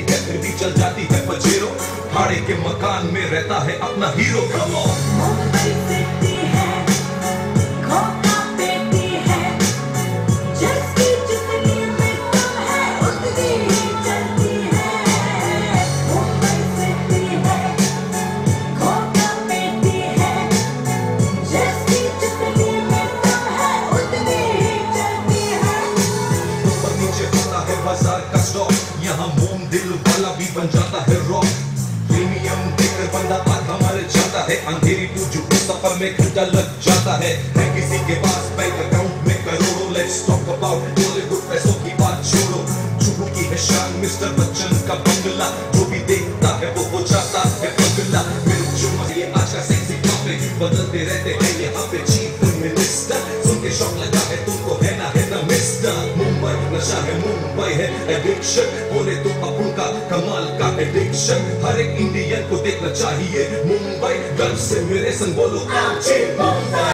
फिर भी चल जाती है पजेरो, भाड़े के मकान में रहता है अपना हीरो। मुंबई सिटी है, खोखा बेटी है, जिसकी जितनी मिट्टी है उतनी ही चलती है। मुंबई सिटी है, खोखा बेटी है, जिसकी जितनी मिट्टी है उतनी ही चलती है। ऊपर नीचे होता है बाजार का स्टॉक, यहाँ मोम दिल वाला भी बन जाता है रॉक। प्रीमियम देकर बंदा आधा मार जाता है, अंधेरी पूजू सफर में घंटा लग जाता है किसी के पास बैंक अकाउंट में करोड़ों। लेट्स टॉक अबाउट बॉलीवुड, पैसों की बात छोड़ो। जुहू की है शान मिस्टर बच्चन का बंगला, जो भी देखता है वो हो जाता है पगला। ये आज का सेक्सी टॉपिक, बदलते रहते हैं यहाँ पे चीफ मिनिस्टर। सुन के शौक लगा है तुमको, है ना मिस्टर। मुंबई नशा है, मुंबई है एडिक्शन, बोले तो अपन का कमाल का एडिक्शन। हर एक इंडियन को देखना चाहिए मुंबई, गर्व से मेरे संग बोलो मुंबई।